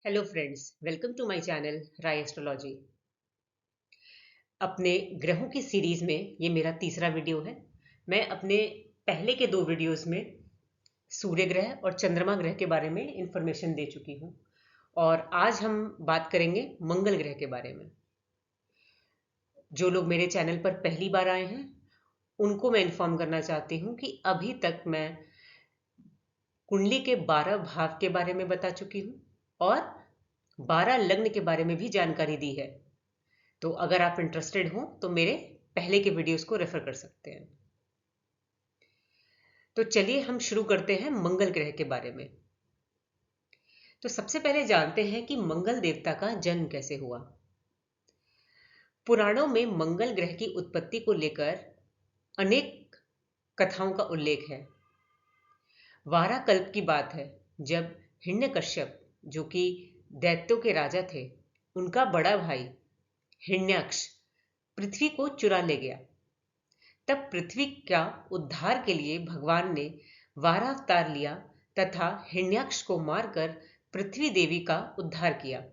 Hello friends, welcome to my channel Rai astrology. अपने ग्रहों की सीरीज में ये मेरा तीसरा वीडियो है। मैं अपने पहले के दो वीडियोस में सूर्य ग्रह और चंद्रमा ग्रह के बारे में इंफॉर्मेशन दे चुकी हूँ और आज हम बात करेंगे मंगल ग्रह के बारे में। जो लोग मेरे चैनल पर पहली बार आए हैं उनको मैं इन्फॉर्म करना चाहती हूँ कि अभी तक मैं कुंडली के 12 भाव के बारे में बता चुकी हूँ और 12 लग्न के बारे में भी जानकारी दी है। तो अगर आप इंटरेस्टेड हो तो मेरे पहले के वीडियोस को रेफर कर सकते हैं। तो चलिए हम शुरू करते हैं मंगल ग्रह के बारे में। तो सबसे पहले जानते हैं कि मंगल देवता का जन्म कैसे हुआ। पुराणों में मंगल ग्रह की उत्पत्ति को लेकर अनेक कथाओं का उल्लेख है। वारा कल्प की बात है जब हिरण्यकश्यप, जो कि दैत्यों के राजा थे, उनका बड़ा भाई हिरण्याक्ष पृथ्वी को चुरा ले गया। तब पृथ्वी का उद्धार के लिए भगवान ने वाराह अवतार लिया तथा हिरण्याक्ष को मारकर पृथ्वी देवी का उद्धार किया।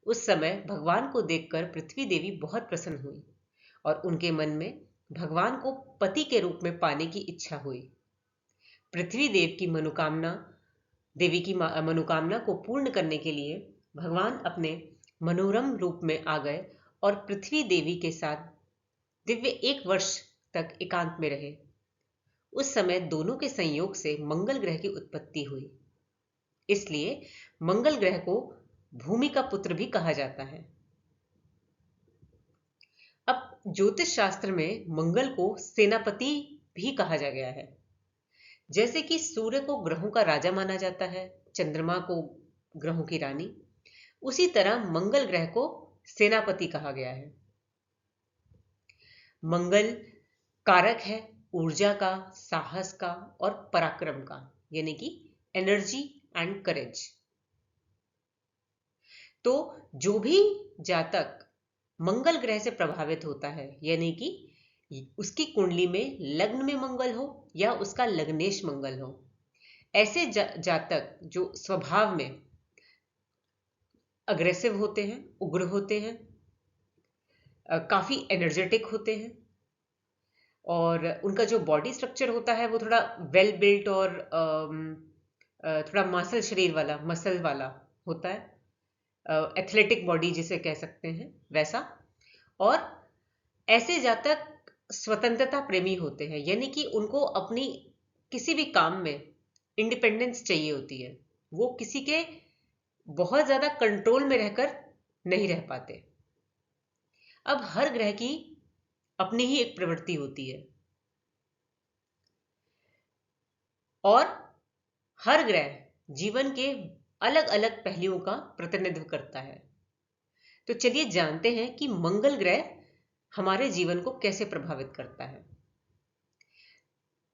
उस समय भगवान को देखकर पृथ्वी देवी बहुत प्रसन्न हुई और उनके मन में भगवान को पति के रूप में पाने की इच्छा हुई। पृथ्वी देवी की मनोकामना को पूर्ण करने के लिए भगवान अपने मनोरम रूप में आ गए और पृथ्वी देवी के साथ दिव्य 1 वर्ष तक एकांत में रहे। उस समय दोनों के संयोग से मंगल ग्रह की उत्पत्ति हुई। इसलिए मंगल ग्रह को भूमि का पुत्र भी कहा जाता है। अब ज्योतिष शास्त्र में मंगल को सेनापति भी कहा जा गया है। जैसे कि सूर्य को ग्रहों का राजा माना जाता है, चंद्रमा को ग्रहों की रानी, उसी तरह मंगल ग्रह को सेनापति कहा गया है। मंगल कारक है ऊर्जा का, साहस का और पराक्रम का, यानी कि एनर्जी एंड करेज। तो जो भी जातक मंगल ग्रह से प्रभावित होता है, यानी कि उसकी कुंडली में लग्न में मंगल हो या उसका लग्नेश मंगल हो, ऐसे जातक जो स्वभाव में अग्रेसिव होते हैं, उग्र होते हैं, काफी एनर्जेटिक होते हैं और उनका जो बॉडी स्ट्रक्चर होता है वो थोड़ा वेल बिल्ट और थोड़ा मसल शरीर वाला, मसल वाला होता है, एथलेटिक बॉडी जिसे कह सकते हैं वैसा। और ऐसे जातक स्वतंत्रता प्रेमी होते हैं, यानी कि उनको अपनी किसी भी काम में इंडिपेंडेंस चाहिए होती है। वो किसी के बहुत ज्यादा कंट्रोल में रहकर नहीं रह पाते। अब हर ग्रह की अपनी ही एक प्रवृत्ति होती है और हर ग्रह जीवन के अलग अलग पहलुओं का प्रतिनिधित्व करता है। तो चलिए जानते हैं कि मंगल ग्रह हमारे जीवन को कैसे प्रभावित करता है।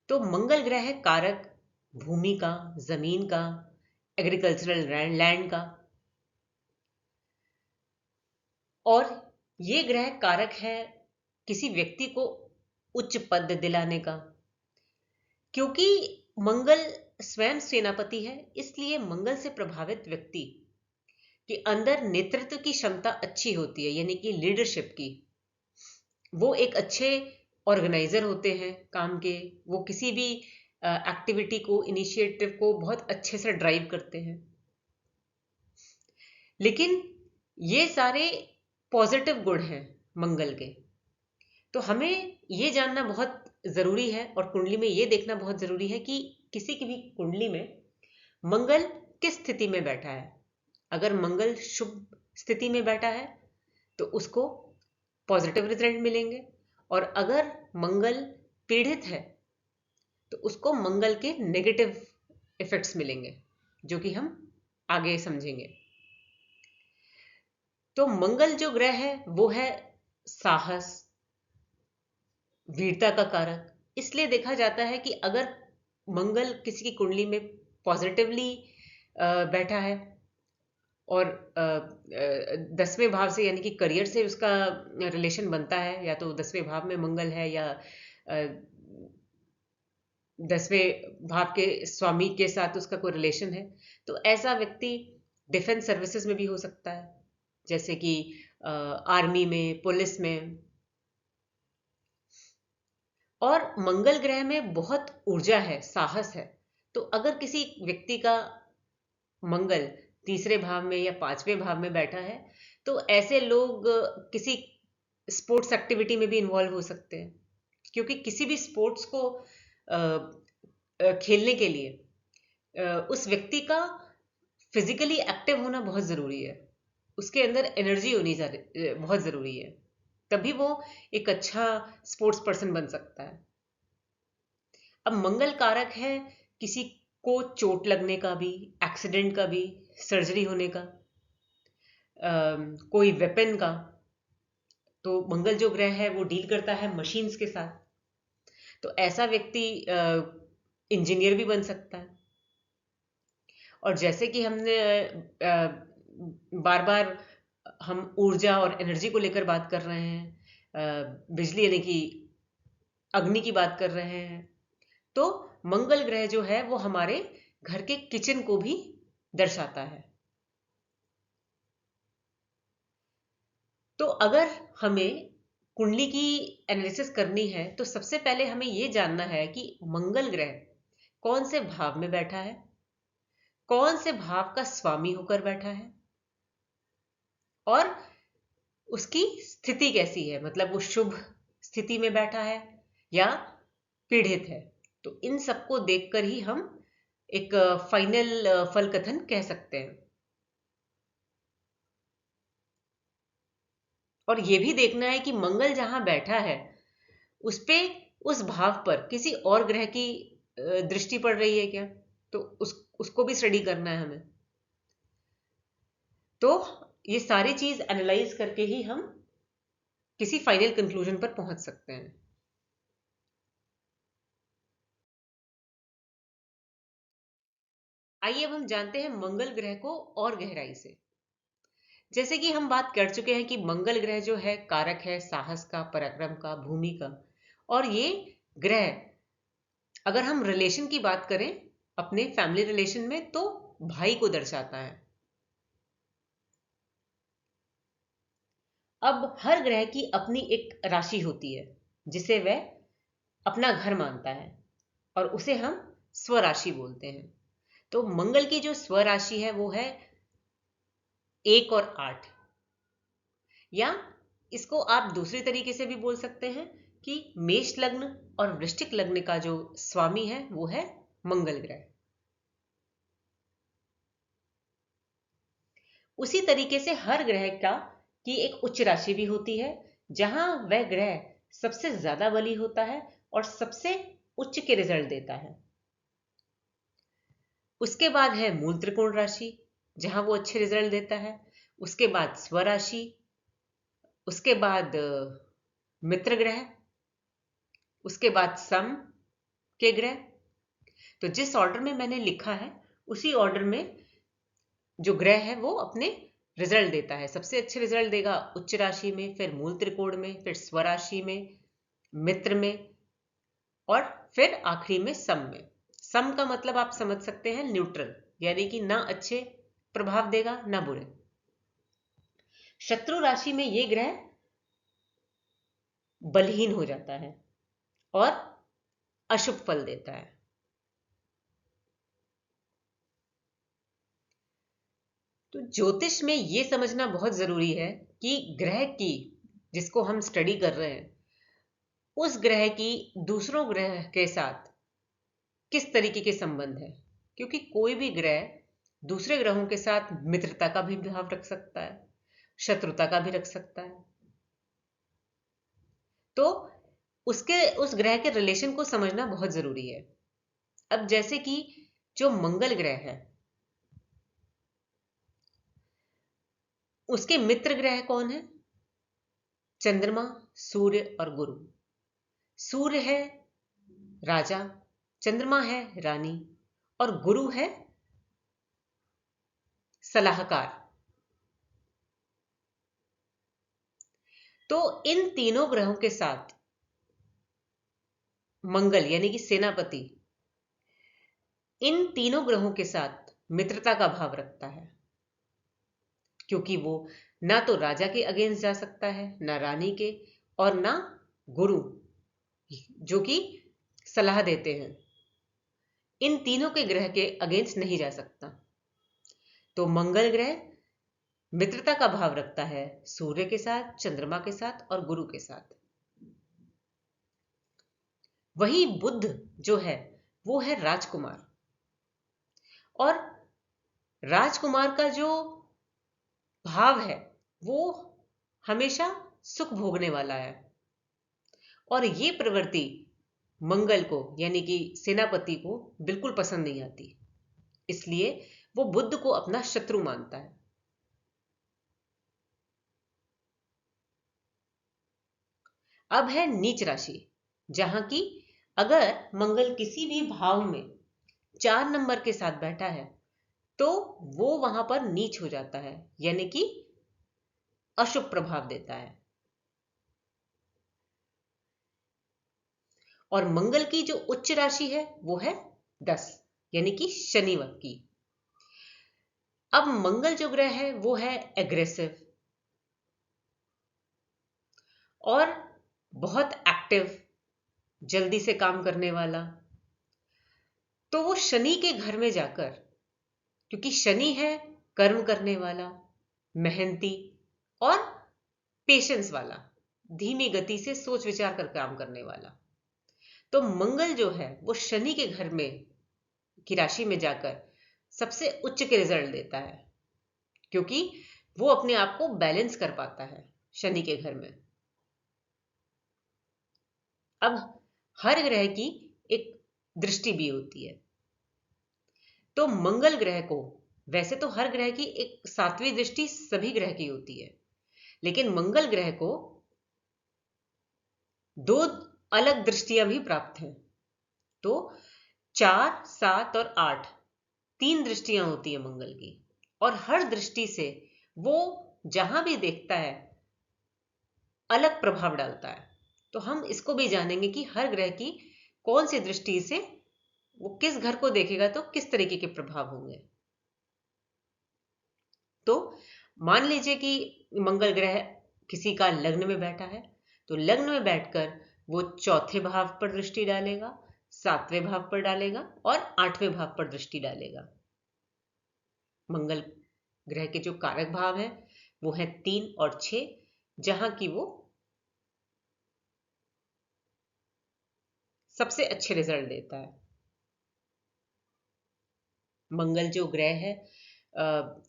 तो मंगल ग्रह है कारक भूमि का, जमीन का, एग्रीकल्चरल लैंड का, और ये ग्रह कारक है किसी व्यक्ति को उच्च पद दिलाने का। क्योंकि मंगल स्वयं सेनापति है, इसलिए मंगल से प्रभावित व्यक्ति के अंदर नेतृत्व की क्षमता अच्छी होती है, यानी कि लीडरशिप की। वो एक अच्छे ऑर्गेनाइजर होते हैं काम के। वो किसी भी एक्टिविटी को, इनिशिएटिव को बहुत अच्छे से ड्राइव करते हैं। लेकिन ये सारे पॉजिटिव गुण हैं मंगल के। तो हमें ये जानना बहुत जरूरी है और कुंडली में ये देखना बहुत जरूरी है कि किसी की भी कुंडली में मंगल किस स्थिति में बैठा है। अगर मंगल शुभ स्थिति में बैठा है तो उसको पॉजिटिव रिजल्ट मिलेंगे, और अगर मंगल पीड़ित है तो उसको मंगल के नेगेटिव इफेक्ट्स मिलेंगे, जो कि हम आगे समझेंगे। तो मंगल जो ग्रह है वो है साहस, वीरता का कारक। इसलिए देखा जाता है कि अगर मंगल किसी की कुंडली में पॉजिटिवली बैठा है और 10वें भाव से, यानी कि करियर से उसका रिलेशन बनता है, या तो 10वें भाव में मंगल है या 10वें भाव के स्वामी के साथ उसका कोई रिलेशन है, तो ऐसा व्यक्ति डिफेंस सर्विसेज में भी हो सकता है, जैसे कि आर्मी में, पुलिस में। और मंगल ग्रह में बहुत ऊर्जा है, साहस है। तो अगर किसी व्यक्ति का मंगल तीसरे भाव में या पांचवें भाव में बैठा है, तो ऐसे लोग किसी स्पोर्ट्स एक्टिविटी में भी इन्वॉल्व हो सकते हैं, क्योंकि किसी भी स्पोर्ट्स को खेलने के लिए उस व्यक्ति का फिजिकली एक्टिव होना बहुत जरूरी है, उसके अंदर एनर्जी होनी बहुत जरूरी है, तभी वो एक अच्छा स्पोर्ट्स पर्सन बन सकता है। अब मंगल कारक है किसी को चोट लगने का भी, एक्सीडेंट का भी, सर्जरी होने का, कोई वेपन का। तो मंगल जो ग्रह है वो डील करता है मशीन्स के साथ, तो ऐसा व्यक्ति इंजीनियर भी बन सकता है। और जैसे कि हमने बार बार हम ऊर्जा और एनर्जी को लेकर बात कर रहे हैं, बिजली यानी कि अग्नि की बात कर रहे हैं, तो मंगल ग्रह जो है वो हमारे घर के किचन को भी दर्शाता है। तो अगर हमें कुंडली की एनालिसिस करनी है, तो सबसे पहले हमें यह जानना है कि मंगल ग्रह कौन से भाव में बैठा है, कौन से भाव का स्वामी होकर बैठा है, और उसकी स्थिति कैसी है, मतलब वो शुभ स्थिति में बैठा है या पीड़ित है। तो इन सबको देखकर ही हम एक फाइनल फल कथन कह सकते हैं। और यह भी देखना है कि मंगल जहां बैठा है उस पे, उस भाव पर किसी और ग्रह की दृष्टि पड़ रही है क्या, तो उसको भी स्टडी करना है हमें। तो ये सारी चीज एनालाइज करके ही हम किसी फाइनल कंक्लूजन पर पहुंच सकते हैं। आइए अब हम जानते हैं मंगल ग्रह को और गहराई से। जैसे कि हम बात कर चुके हैं कि मंगल ग्रह जो है कारक है साहस का, पराक्रम का, भूमि का। और ये ग्रह अगर हम रिलेशन की बात करें अपने फैमिली रिलेशन में, तो भाई को दर्शाता है। अब हर ग्रह की अपनी एक राशि होती है जिसे वह अपना घर मानता है, और उसे हम स्वराशि बोलते हैं। तो मंगल की जो स्वराशि है वो है 1 और 8, या इसको आप दूसरी तरीके से भी बोल सकते हैं कि मेष लग्न और वृश्चिक लग्न का जो स्वामी है वो है मंगल ग्रह। उसी तरीके से हर ग्रह का की एक उच्च राशि भी होती है, जहां वह ग्रह सबसे ज्यादा बली होता है और सबसे उच्च के रिजल्ट देता है। उसके बाद है मूल त्रिकोण राशि, जहां वो अच्छे रिजल्ट देता है। उसके बाद स्वराशि, उसके बाद मित्र ग्रह, उसके बाद सम के ग्रह। तो जिस ऑर्डर में मैंने लिखा है उसी ऑर्डर में जो ग्रह है वो अपने रिजल्ट देता है। सबसे अच्छे रिजल्ट देगा उच्च राशि में, फिर मूल त्रिकोण में, फिर स्वराशि में, मित्र में, और फिर आखिरी में सम में। सम का मतलब आप समझ सकते हैं न्यूट्रल, यानी कि ना अच्छे प्रभाव देगा ना बुरे। शत्रु राशि में यह ग्रह बलहीन हो जाता है और अशुभ फल देता है। तो ज्योतिष में यह समझना बहुत जरूरी है कि ग्रह की, जिसको हम स्टडी कर रहे हैं, उस ग्रह की दूसरों ग्रह के साथ किस तरीके के संबंध है। क्योंकि कोई भी ग्रह दूसरे ग्रहों के साथ मित्रता का भी भाव रख सकता है, शत्रुता का भी रख सकता है। तो उस ग्रह के रिलेशन को समझना बहुत जरूरी है। अब जैसे कि जो मंगल ग्रह है उसके मित्र ग्रह कौन है? चंद्रमा, सूर्य और गुरु। सूर्य है राजा, चंद्रमा है रानी, और गुरु है सलाहकार। तो इन तीनों ग्रहों के साथ मंगल यानी कि सेनापति इन तीनों ग्रहों के साथ मित्रता का भाव रखता है। क्योंकि वो ना तो राजा के अगेंस्ट जा सकता है, ना रानी के, और ना गुरु जो कि सलाह देते हैं, इन तीनों के ग्रह के अगेंस्ट नहीं जा सकता। तो मंगल ग्रह मित्रता का भाव रखता है सूर्य के साथ, चंद्रमा के साथ और गुरु के साथ। वही बुध जो है वो है राजकुमार, और राजकुमार का जो भाव है वो हमेशा सुख भोगने वाला है, और ये प्रवृत्ति मंगल को यानी कि सेनापति को बिल्कुल पसंद नहीं आती, इसलिए वो बुध को अपना शत्रु मानता है। अब है नीच राशि, जहां की अगर मंगल किसी भी भाव में 4 नंबर के साथ बैठा है तो वो वहां पर नीच हो जाता है, यानी कि अशुभ प्रभाव देता है। और मंगल की जो उच्च राशि है वो है 10, यानी कि शनिवार की। अब मंगल जो ग्रह है वो है एग्रेसिव और बहुत एक्टिव, जल्दी से काम करने वाला। तो वो शनि के घर में जाकर, क्योंकि शनि है कर्म करने वाला, मेहनती और पेशेंस वाला, धीमी गति से सोच विचार कर काम करने वाला, तो मंगल जो है वो शनि के घर में की राशि में जाकर सबसे उच्च के रिजल्ट देता है, क्योंकि वो अपने आप को बैलेंस कर पाता है शनि के घर में। अब हर ग्रह की एक दृष्टि भी होती है, तो मंगल ग्रह को, वैसे तो हर ग्रह की एक 7वीं दृष्टि सभी ग्रह की होती है, लेकिन मंगल ग्रह को 2 अलग दृष्टियां भी प्राप्त हैं। तो 4, 7 और 8 3 दृष्टियां होती है मंगल की, और हर दृष्टि से वो जहां भी देखता है अलग प्रभाव डालता है। तो हम इसको भी जानेंगे कि हर ग्रह की कौन सी दृष्टि से वो किस घर को देखेगा तो किस तरीके के प्रभाव होंगे। तो मान लीजिए कि मंगल ग्रह किसी का लग्न में बैठा है, तो लग्न में बैठकर वो चौथे भाव पर दृष्टि डालेगा, 7वें भाव पर डालेगा और 8वें भाव पर दृष्टि डालेगा। मंगल ग्रह के जो कारक भाव है वो है 3 और 6, जहां की वो सबसे अच्छे रिजल्ट देता है। मंगल जो ग्रह है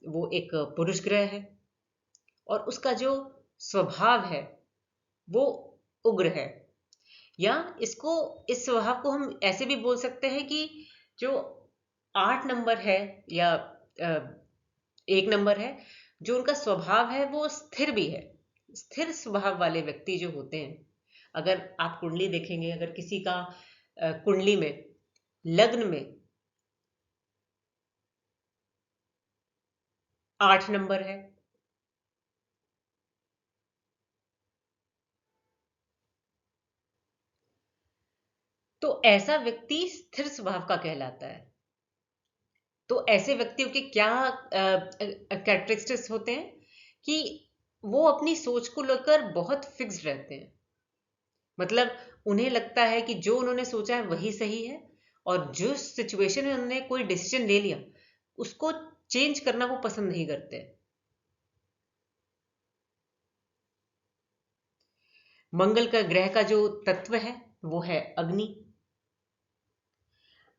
वो एक पुरुष ग्रह है, और उसका जो स्वभाव है वो उग्र है, या इसको, इस स्वभाव को हम ऐसे भी बोल सकते हैं कि जो 8 नंबर है या 1 नंबर है, जो उनका स्वभाव है वो स्थिर भी है। स्थिर स्वभाव वाले व्यक्ति जो होते हैं, अगर आप कुंडली देखेंगे, अगर किसी का कुंडली में लग्न में 8 नंबर है, तो ऐसा व्यक्ति स्थिर स्वभाव का कहलाता है। तो ऐसे व्यक्तियों के क्या कैरेक्टरिस्टिक्स होते हैं कि वो अपनी सोच को लेकर बहुत फिक्स्ड रहते हैं। मतलब उन्हें लगता है कि जो उन्होंने सोचा है वही सही है, और जो सिचुएशन में उन्होंने कोई डिसीजन ले लिया उसको चेंज करना वो पसंद नहीं करते। मंगल का ग्रह का जो तत्व है वो है अग्नि।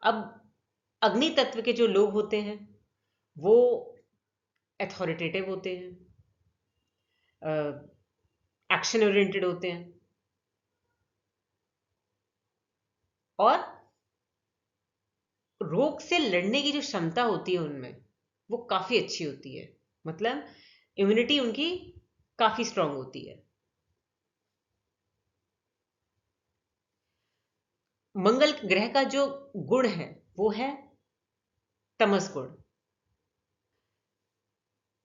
अब अग्नि तत्व के जो लोग होते हैं वो अथॉरिटेटिव होते हैं, एक्शन ओरिएंटेड होते हैं, और रोग से लड़ने की जो क्षमता होती है उनमें वो काफी अच्छी होती है। मतलब इम्यूनिटी उनकी काफी स्ट्रांग होती है। मंगल ग्रह का जो गुण है वो है तमस गुण।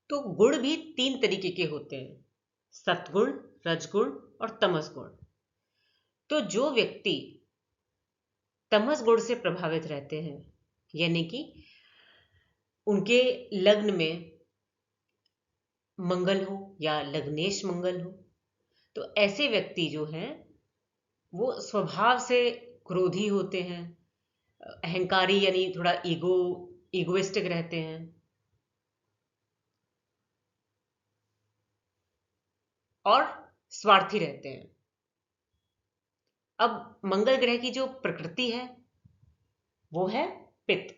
तो गुण भी 3 तरीके के होते हैं, सत्गुण, रजगुण और तमस गुण। तो जो व्यक्ति तमस गुण से प्रभावित रहते हैं, यानी कि उनके लग्न में मंगल हो या लग्नेश मंगल हो, तो ऐसे व्यक्ति जो हैं वो स्वभाव से क्रोधी होते हैं, अहंकारी यानी थोड़ा ईगोइस्टिक रहते हैं, और स्वार्थी रहते हैं। अब मंगल ग्रह की जो प्रकृति है वो है पित्त।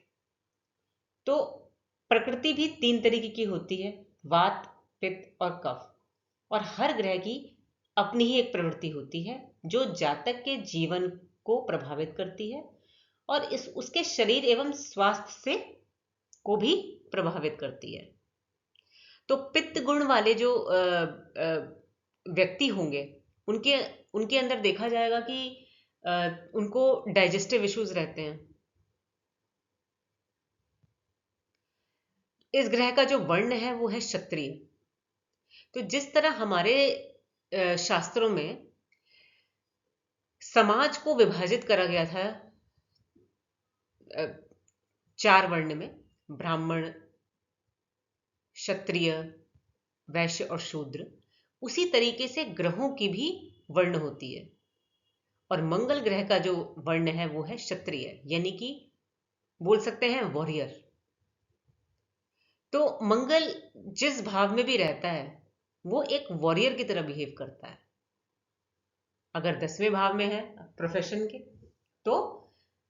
तो प्रकृति भी तीन तरीके की होती है, वात, पित्त और कफ। और हर ग्रह की अपनी ही एक प्रवृत्ति होती है जो जातक के जीवन को प्रभावित करती है और इस उसके शरीर एवं स्वास्थ्य से को भी प्रभावित करती है। तो पित्त गुण वाले जो व्यक्ति होंगे, उनके उनके अंदर देखा जाएगा कि उनको डाइजेस्टिव इश्यूज रहते हैं। इस ग्रह का जो वर्ण है वो है क्षत्रिय। तो जिस तरह हमारे शास्त्रों में समाज को विभाजित करा गया था चार वर्ण में, ब्राह्मण, क्षत्रिय, वैश्य और शूद्र, उसी तरीके से ग्रहों की भी वर्ण होती है। और मंगल ग्रह का जो वर्ण है वो है क्षत्रिय, यानी कि बोल सकते हैं वॉरियर। तो मंगल जिस भाव में भी रहता है वो एक वॉरियर की तरह बिहेव करता है। अगर 10वें भाव में है प्रोफेशन के, तो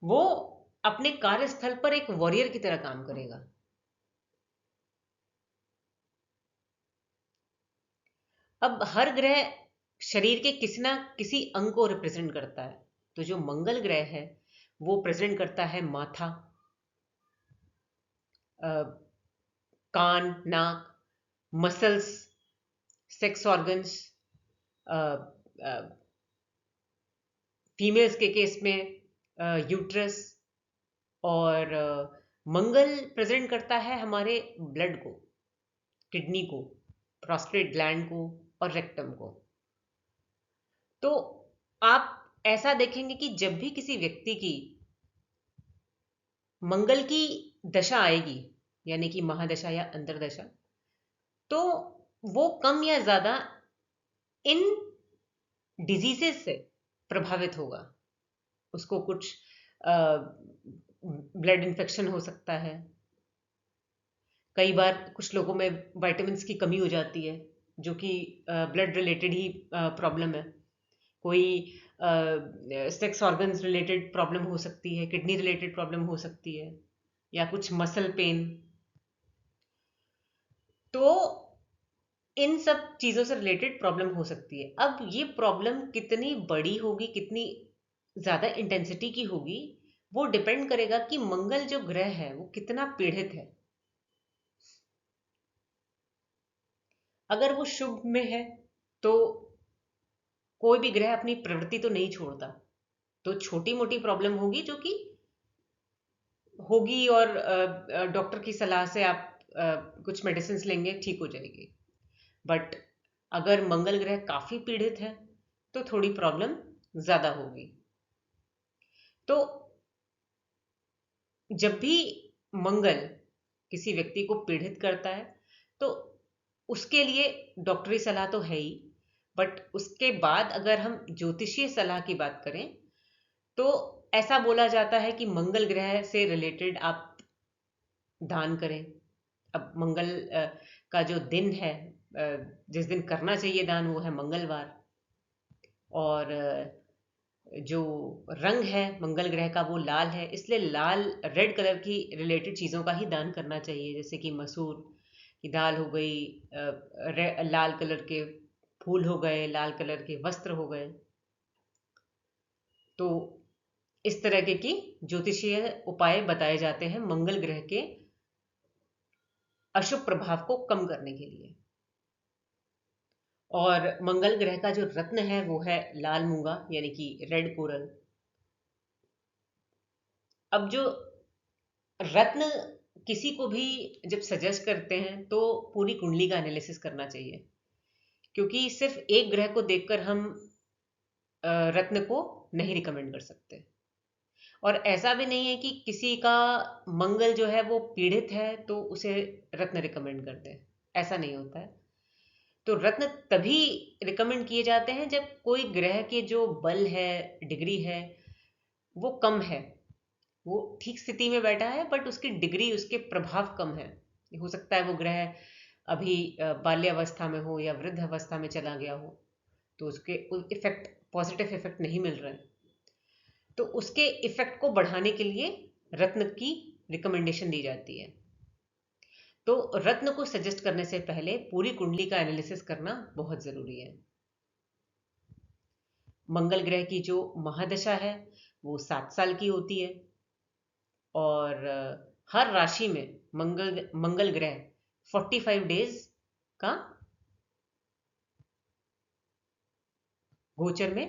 वो अपने कार्यस्थल पर एक वॉरियर की तरह काम करेगा। अब हर ग्रह शरीर के किसी ना किसी अंग को रिप्रेजेंट करता है। तो जो मंगल ग्रह है वो प्रेजेंट करता है माथा, कान, नाक, मसल्स, सेक्स ऑर्गन्स, फीमेल्स के केस में यूट्रस। और मंगल प्रेजेंट करता है हमारे ब्लड को, किडनी को, प्रोस्टेट ग्लैंड को और रेक्टम को। तो आप ऐसा देखेंगे कि जब भी किसी व्यक्ति की मंगल की दशा आएगी, यानी कि महादशा या अंतरदशा, तो वो कम या ज्यादा इन डिजीजेस से प्रभावित होगा। उसको कुछ ब्लड इन्फेक्शन हो सकता है, कई बार कुछ लोगों में विटामिन्स की कमी हो जाती है जो कि ब्लड रिलेटेड ही प्रॉब्लम है। कोई सेक्स ऑर्गन्स रिलेटेड प्रॉब्लम हो सकती है, किडनी रिलेटेड प्रॉब्लम हो सकती है, या कुछ मसल पेन। तो इन सब चीजों से रिलेटेड प्रॉब्लम हो सकती है। अब ये प्रॉब्लम कितनी बड़ी होगी, कितनी ज्यादा इंटेंसिटी की होगी, वो डिपेंड करेगा कि मंगल जो ग्रह है वो कितना पीड़ित है। अगर वो शुभ में है तो कोई भी ग्रह अपनी प्रवृत्ति तो नहीं छोड़ता, तो छोटी मोटी प्रॉब्लम होगी जो कि होगी और डॉक्टर की सलाह से आप कुछ मेडिसिन लेंगे, ठीक हो जाएगी। बट अगर मंगल ग्रह काफी पीड़ित है तो थोड़ी प्रॉब्लम ज्यादा होगी। तो जब भी मंगल किसी व्यक्ति को पीड़ित करता है तो उसके लिए डॉक्टरी सलाह तो है ही, बट उसके बाद अगर हम ज्योतिषीय सलाह की बात करें तो ऐसा बोला जाता है कि मंगल ग्रह से रिलेटेड आप दान करें। अब मंगल का जो दिन है, जिस दिन करना चाहिए दान, वो है मंगलवार। और जो रंग है मंगल ग्रह का वो लाल है, इसलिए लाल रेड कलर की रिलेटेड चीज़ों का ही दान करना चाहिए, जैसे कि मसूर की दाल हो गई, लाल कलर के फूल हो गए, लाल कलर के वस्त्र हो गए। तो इस तरह के की ज्योतिषीय उपाय बताए जाते हैं मंगल ग्रह के अशुभ प्रभाव को कम करने के लिए। और मंगल ग्रह का जो रत्न है वो है लाल मूंगा, यानी कि रेड कोरल। अब जो रत्न किसी को भी जब सजेस्ट करते हैं तो पूरी कुंडली का एनालिसिस करना चाहिए, क्योंकि सिर्फ एक ग्रह को देखकर हम रत्न को नहीं रिकमेंड कर सकते। और ऐसा भी नहीं है कि किसी का मंगल जो है वो पीड़ित है तो उसे रत्न रिकमेंड करते हैं, ऐसा नहीं होता है। तो रत्न तभी रिकमेंड किए जाते हैं जब कोई ग्रह के जो बल है, डिग्री है, वो कम है। वो ठीक स्थिति में बैठा है बट उसकी डिग्री, उसके प्रभाव कम है। हो सकता है वो ग्रह अभी बाल्यावस्था में हो या वृद्ध अवस्था में चला गया हो, तो उसके इफेक्ट, पॉजिटिव इफेक्ट नहीं मिल रहे हैं। तो उसके इफेक्ट को बढ़ाने के लिए रत्न की रिकमेंडेशन दी जाती है। तो रत्न को सजेस्ट करने से पहले पूरी कुंडली का एनालिसिस करना बहुत जरूरी है। मंगल ग्रह की जो महादशा है वो 7 साल की होती है, और हर राशि में मंगल ग्रह 45 डेज का गोचर में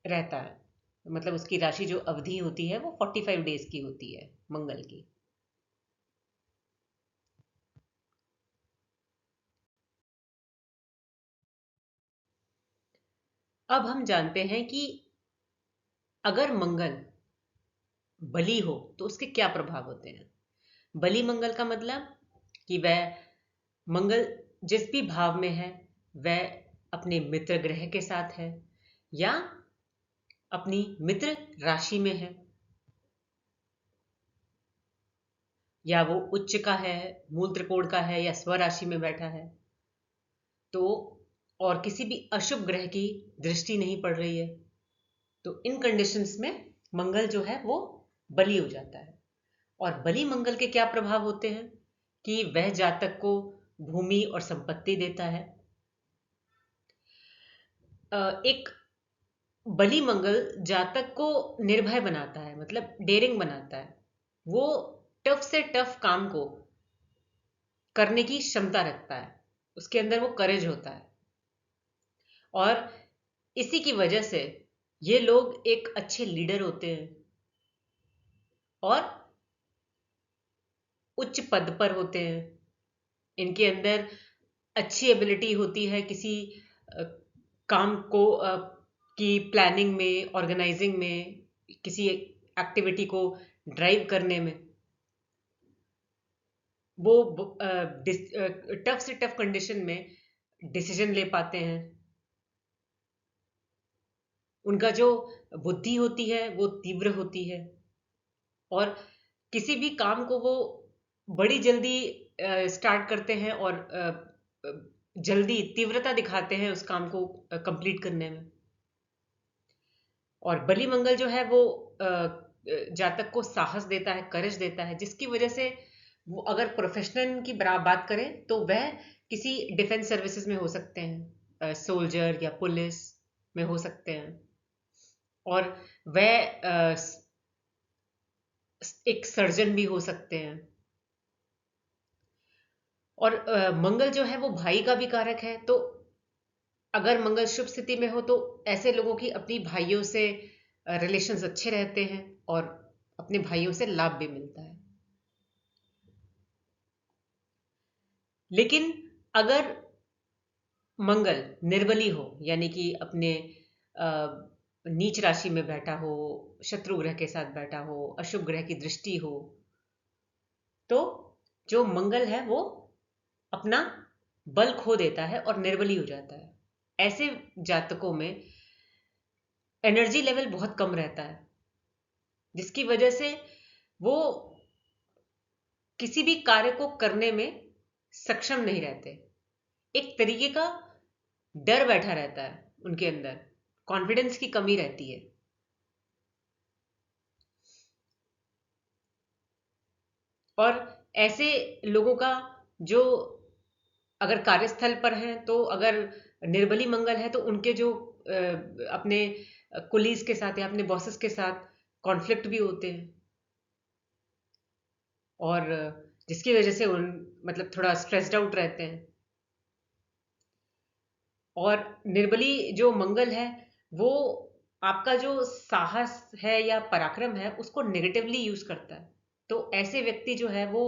रहता है। मतलब उसकी राशि जो अवधि होती है वो 45 डेज की होती है मंगल की। अब हम जानते हैं कि अगर मंगल बली हो तो उसके क्या प्रभाव होते हैं। बली मंगल का मतलब कि वह मंगल जिस भी भाव में है वह अपने मित्र ग्रह के साथ है या अपनी मित्र राशि में है, या वो उच्च का है, मूल त्रिकोण का है, या स्वराशि में बैठा है, तो और किसी भी अशुभ ग्रह की दृष्टि नहीं पड़ रही है, तो इन कंडीशंस में मंगल जो है वो बली हो जाता है। और बली मंगल के क्या प्रभाव होते हैं कि वह जातक को भूमि और संपत्ति देता है। एक बली मंगल जातक को निर्भय बनाता है, मतलब डेयरिंग बनाता है। वो टफ से टफ काम को करने की क्षमता रखता है, उसके अंदर वो करेज होता है, और इसी की वजह से ये लोग एक अच्छे लीडर होते हैं और उच्च पद पर होते हैं। इनके अंदर अच्छी एबिलिटी होती है किसी अ, काम को की प्लानिंग में, ऑर्गेनाइजिंग में, किसी एक्टिविटी को ड्राइव करने में। वो टफ से टफ कंडीशन में डिसीजन ले पाते हैं। उनका जो बुद्धि होती है वो तीव्र होती है, और किसी भी काम को वो बड़ी जल्दी स्टार्ट करते हैं, और जल्दी तीव्रता दिखाते हैं उस काम को कंप्लीट करने में। और बलि मंगल जो है वो जातक को साहस देता है, करेज देता है, जिसकी वजह से वो अगर प्रोफेशनल की बात करें तो वह किसी डिफेंस सर्विसेज में हो सकते हैं, सोल्जर या पुलिस में हो सकते हैं, और वह एक सर्जन भी हो सकते हैं। और मंगल जो है वो भाई का भी कारक है, तो अगर मंगल शुभ स्थिति में हो तो ऐसे लोगों की अपनी भाइयों से रिलेशंस अच्छे रहते हैं, और अपने भाइयों से लाभ भी मिलता है। लेकिन अगर मंगल निर्बली हो, यानी कि अपने नीच राशि में बैठा हो, शत्रु ग्रह के साथ बैठा हो, अशुभ ग्रह की दृष्टि हो, तो जो मंगल है वो अपना बल खो देता है और निर्बली हो जाता है। ऐसे जातकों में एनर्जी लेवल बहुत कम रहता है, जिसकी वजह से वो किसी भी कार्य को करने में सक्षम नहीं रहते। एक तरीके का डर बैठा रहता है उनके अंदर, कॉन्फिडेंस की कमी रहती है। और ऐसे लोगों का जो अगर कार्यस्थल पर हैं, तो अगर निर्बली मंगल है तो उनके जो अपने कुलीज के साथ या अपने बॉसेस के साथ कॉन्फ्लिक्ट भी होते हैं, और जिसकी वजह से उन मतलब थोड़ा स्ट्रेस्ड आउट रहते हैं। और निर्बली जो मंगल है वो आपका जो साहस है या पराक्रम है उसको नेगेटिवली यूज करता है। तो ऐसे व्यक्ति जो है वो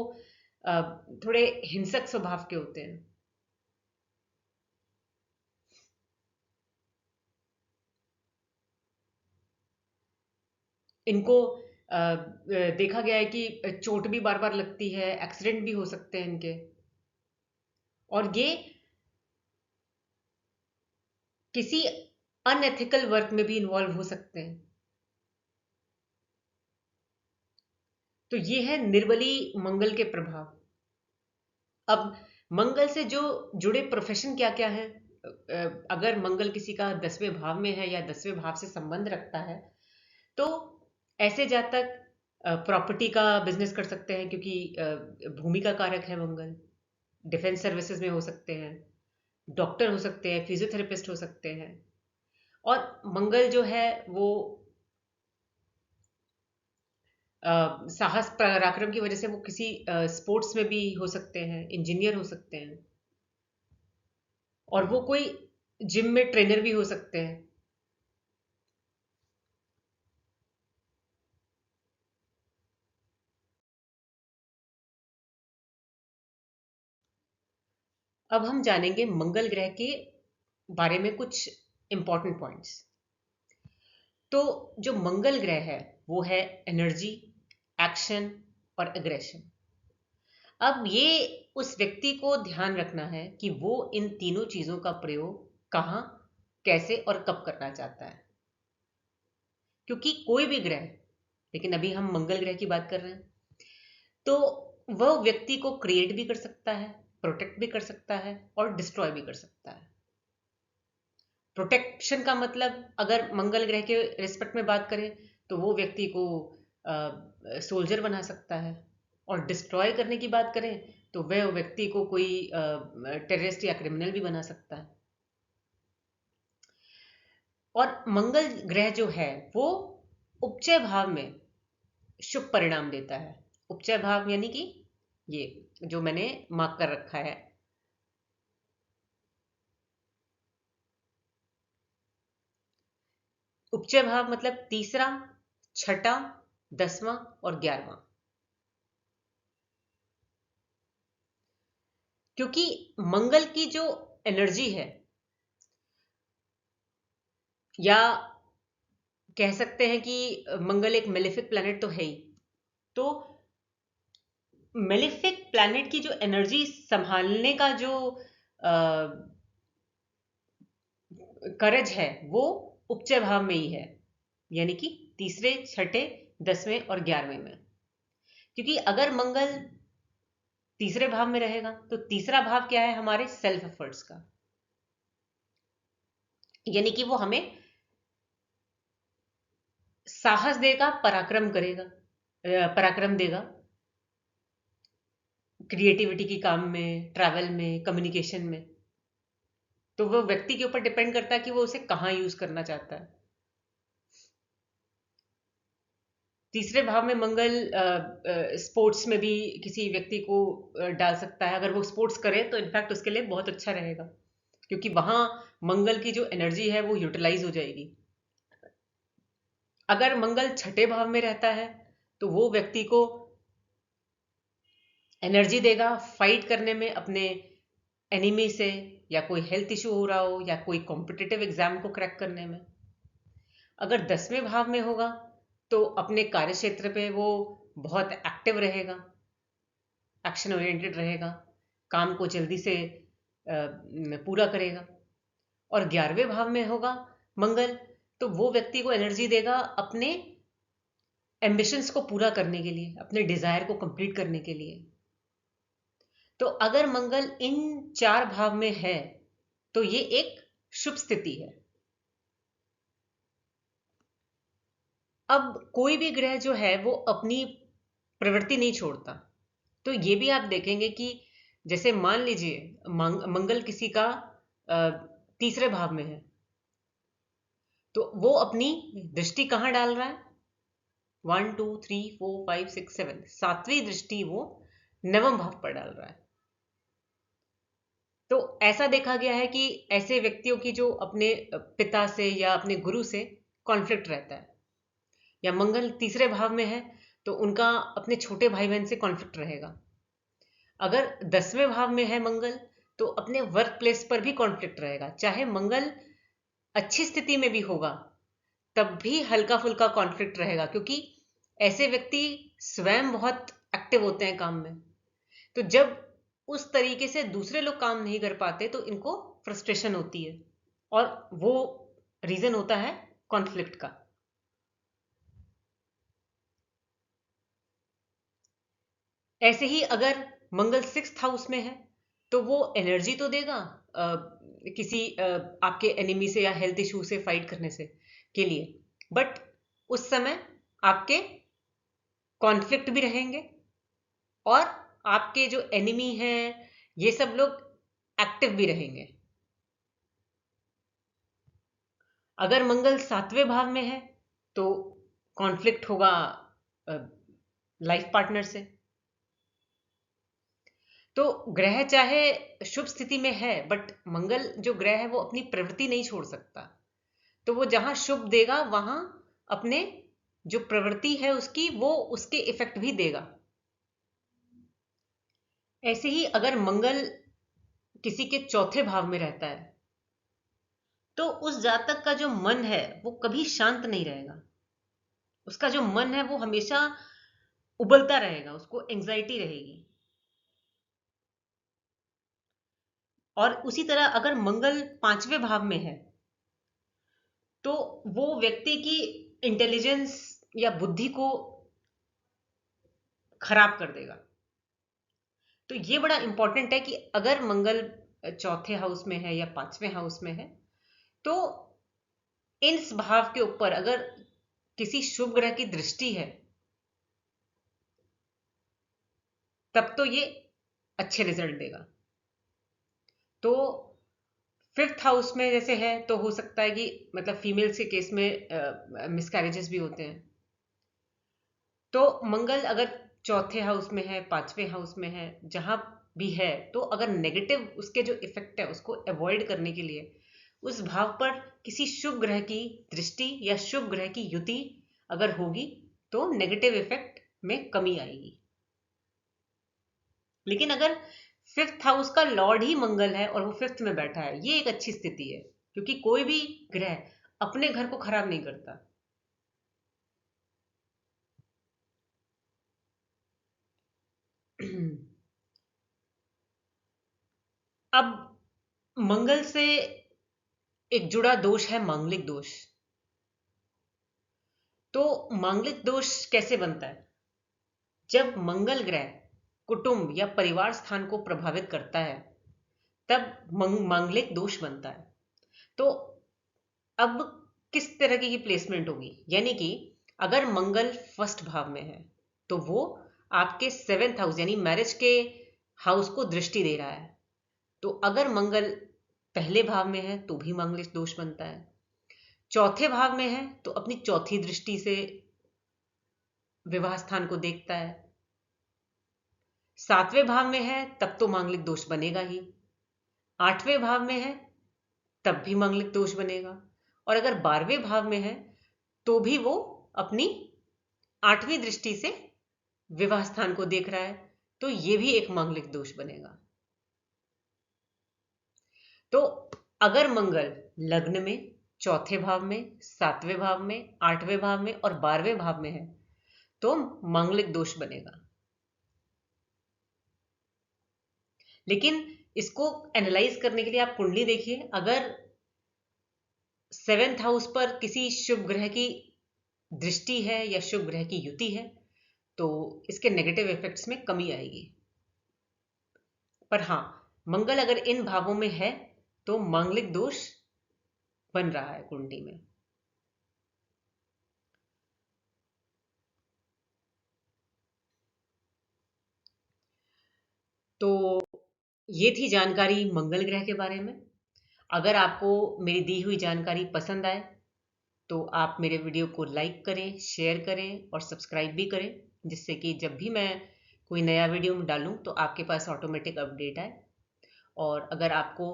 अ, थोड़े हिंसक स्वभाव के होते हैं। इनको देखा गया है कि चोट भी बार बार लगती है, एक्सीडेंट भी हो सकते हैं इनके, और ये किसी अनएथिकल वर्क में भी इन्वॉल्व हो सकते हैं। तो ये है निर्बली मंगल के प्रभाव। अब मंगल से जो जुड़े प्रोफेशन क्या क्या है, अगर मंगल किसी का 10वें भाव में है या 10वें भाव से संबंध रखता है, तो ऐसे जातक प्रॉपर्टी का बिजनेस कर सकते हैं, क्योंकि भूमि का कारक है मंगल। डिफेंस सर्विसेज में हो सकते हैं, डॉक्टर हो सकते हैं, फिजियोथेरेपिस्ट हो सकते हैं। और मंगल जो है वो साहस पराक्रम की वजह से वो किसी स्पोर्ट्स में भी हो सकते हैं, इंजीनियर हो सकते हैं, और वो कोई जिम में ट्रेनर भी हो सकते हैं। अब हम जानेंगे मंगल ग्रह के बारे में कुछ इंपॉर्टेंट पॉइंट्स। तो जो मंगल ग्रह है वो है एनर्जी, एक्शन और एग्रेशन। अब ये उस व्यक्ति को ध्यान रखना है कि वो इन तीनों चीजों का प्रयोग कहाँ, कैसे और कब करना चाहता है। क्योंकि कोई भी ग्रह, लेकिन अभी हम मंगल ग्रह की बात कर रहे हैं, तो वह व्यक्ति को क्रिएट भी कर सकता है, प्रोटेक्ट भी कर सकता है और डिस्ट्रॉय भी कर सकता है। प्रोटेक्शन का मतलब अगर मंगल ग्रह के रिस्पेक्ट में बात करें तो वो व्यक्ति को सोल्जर बना सकता है, और डिस्ट्रॉय करने की बात करें तो वह व्यक्ति को कोई टेररिस्ट या क्रिमिनल भी बना सकता है। और मंगल ग्रह जो है वो उपचय भाव में शुभ परिणाम देता है। उपचय भाव यानी कि ये जो मैंने मार्क कर रखा है, उपचय भाव मतलब तीसरा, छठा, 10वां और 11वां। क्योंकि मंगल की जो एनर्जी है, या कह सकते हैं कि मंगल एक मेलेफिक प्लैनेट तो है ही, तो मेलेफिक प्लैनेट की जो एनर्जी संभालने का जो करज है वो उपचय भाव में ही है, यानी कि तीसरे, छठे, 10वें और 11वें में। क्योंकि अगर मंगल तीसरे भाव में रहेगा तो तीसरा भाव क्या है, हमारे सेल्फ एफर्ट्स का, यानी कि वो हमें साहस देगा, पराक्रम करेगा, पराक्रम देगा क्रिएटिविटी की काम में, ट्रैवल में, कम्युनिकेशन में। तो वो व्यक्ति के ऊपर डिपेंड करता है कि वो उसे कहां यूज करना चाहता है। तीसरे भाव में मंगल स्पोर्ट्स में भी किसी व्यक्ति को डाल सकता है। अगर वो स्पोर्ट्स करे तो इनफैक्ट उसके लिए बहुत अच्छा रहेगा, क्योंकि वहां मंगल की जो एनर्जी है वो यूटिलाइज हो जाएगी। अगर मंगल छठे भाव में रहता है तो वो व्यक्ति को एनर्जी देगा फाइट करने में अपने एनिमी से, या कोई हेल्थ इशू हो रहा हो, या कोई कॉम्पिटिटिव एग्जाम को क्रैक करने में। अगर 10वें भाव में होगा तो अपने कार्य क्षेत्र पे वो बहुत एक्टिव रहेगा, एक्शन ओरिएंटेड रहेगा, काम को जल्दी से पूरा करेगा। और 11वें भाव में होगा मंगल, तो वो व्यक्ति को एनर्जी देगा अपने एम्बिशंस को पूरा करने के लिए, अपने डिजायर को कंप्लीट करने के लिए। तो अगर मंगल इन 4 भाव में है तो ये एक शुभ स्थिति है। अब कोई भी ग्रह जो है वो अपनी प्रवृत्ति नहीं छोड़ता। तो ये भी आप देखेंगे कि जैसे मान लीजिए मंगल किसी का तीसरे भाव में है, तो वो अपनी दृष्टि कहां डाल रहा है, 1 2 3 4 5 6 7, 7वीं दृष्टि वो नवम भाव पर डाल रहा है। तो ऐसा देखा गया है कि ऐसे व्यक्तियों की जो अपने पिता से या अपने गुरु से कॉन्फ्लिक्ट रहता है, या मंगल तीसरे भाव में है तो उनका अपने छोटे भाई बहन से कॉन्फ्लिक्ट रहेगा। अगर 10वें भाव में है मंगल तो अपने वर्क प्लेस पर भी कॉन्फ्लिक्ट रहेगा। चाहे मंगल अच्छी स्थिति में भी होगा तब भी हल्का फुल्का कॉन्फ्लिक्ट रहेगा, क्योंकि ऐसे व्यक्ति स्वयं बहुत एक्टिव होते हैं काम में, तो जब उस तरीके से दूसरे लोग काम नहीं कर पाते तो इनको फ्रस्ट्रेशन होती है, और वो रीजन होता है कॉन्फ्लिक्ट का। ऐसे ही अगर मंगल 6th हाउस में है तो वो एनर्जी तो देगा किसी आपके एनिमी से या हेल्थ इशू से फाइट करने से के लिए, बट उस समय आपके कॉन्फ्लिक्ट भी रहेंगे और आपके जो एनिमी हैं ये सब लोग एक्टिव भी रहेंगे। अगर मंगल 7वें भाव में है तो कॉन्फ्लिक्ट होगा लाइफ पार्टनर से। तो ग्रह चाहे शुभ स्थिति में है, बट मंगल जो ग्रह है वो अपनी प्रवृत्ति नहीं छोड़ सकता, तो वो जहां शुभ देगा वहां अपने जो प्रवृत्ति है उसकी वो उसके इफेक्ट भी देगा। ऐसे ही अगर मंगल किसी के चौथे भाव में रहता है तो उस जातक का जो मन है वो कभी शांत नहीं रहेगा। उसका जो मन है वो हमेशा उबलता रहेगा, उसको एंजाइटी रहेगी। और उसी तरह अगर मंगल 5वें भाव में है तो वो व्यक्ति की इंटेलिजेंस या बुद्धि को खराब कर देगा। तो ये बड़ा इंपॉर्टेंट है कि अगर मंगल चौथे हाउस में है या 5वें हाउस में है तो इस भाव के ऊपर अगर किसी शुभ ग्रह की दृष्टि है तब तो ये अच्छे रिजल्ट देगा। तो 5th हाउस में जैसे है तो हो सकता है कि मतलब फीमेल्स के केस में मिसकैरेजेस भी होते हैं। तो मंगल अगर चौथे हाउस में है, 5वें हाउस में है, जहां भी है, तो अगर नेगेटिव उसके जो इफेक्ट है उसको अवॉइड करने के लिए उस भाव पर किसी शुभ ग्रह की दृष्टि या शुभ ग्रह की युति अगर होगी तो नेगेटिव इफेक्ट में कमी आएगी। लेकिन अगर 5th हाउस का लॉर्ड ही मंगल है और वो 5th में बैठा है, ये एक अच्छी स्थिति है, क्योंकि कोई भी ग्रह अपने घर को खराब नहीं करता। अब मंगल से एक जुड़ा दोष है मांगलिक दोष। तो मांगलिक दोष कैसे बनता है? जब मंगल ग्रह कुटुंब या परिवार स्थान को प्रभावित करता है तब मांगलिक दोष बनता है। तो अब किस तरह की प्लेसमेंट होगी, यानी कि अगर मंगल 1st भाव में है तो वो आपके 7th हाउस यानी मैरिज के हाउस को दृष्टि दे रहा है। तो अगर मंगल पहले भाव में है तो भी मांगलिक दोष बनता है। चौथे भाव में है तो अपनी चौथी दृष्टि से विवाह स्थान को देखता है। 7वें भाव में है तब तो मांगलिक दोष बनेगा ही। 8वें भाव में है तब भी मांगलिक दोष बनेगा। और अगर 12वें भाव में है तो भी वो अपनी 8वीं दृष्टि से विवाह स्थान को देख रहा है, तो ये भी एक मांगलिक दोष बनेगा। तो अगर मंगल लग्न में, चौथे भाव में, 7वें भाव में, 8वें भाव में और 12वें भाव में है तो मांगलिक दोष बनेगा। लेकिन इसको एनालाइज करने के लिए आप कुंडली देखिए। अगर 7th हाउस पर किसी शुभ ग्रह की दृष्टि है या शुभ ग्रह की युति है तो इसके नेगेटिव इफेक्ट्स में कमी आएगी। पर हां, मंगल अगर इन भावों में है तो मांगलिक दोष बन रहा है कुंडली में। तो ये थी जानकारी मंगल ग्रह के बारे में। अगर आपको मेरी दी हुई जानकारी पसंद आए तो आप मेरे वीडियो को लाइक करें, शेयर करें और सब्सक्राइब भी करें, जिससे कि जब भी मैं कोई नया वीडियो डालूं तो आपके पास ऑटोमेटिक अपडेट आए। और अगर आपको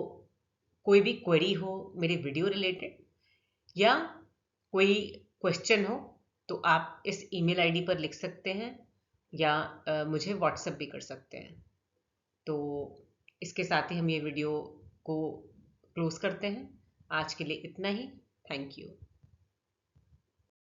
कोई भी क्वेरी हो मेरे वीडियो रिलेटेड या कोई क्वेश्चन हो तो आप इस ईमेल आईडी पर लिख सकते हैं या मुझे व्हाट्सएप भी कर सकते हैं। तो इसके साथ ही हम ये वीडियो को क्लोज करते हैं। आज के लिए इतना ही। Thank you.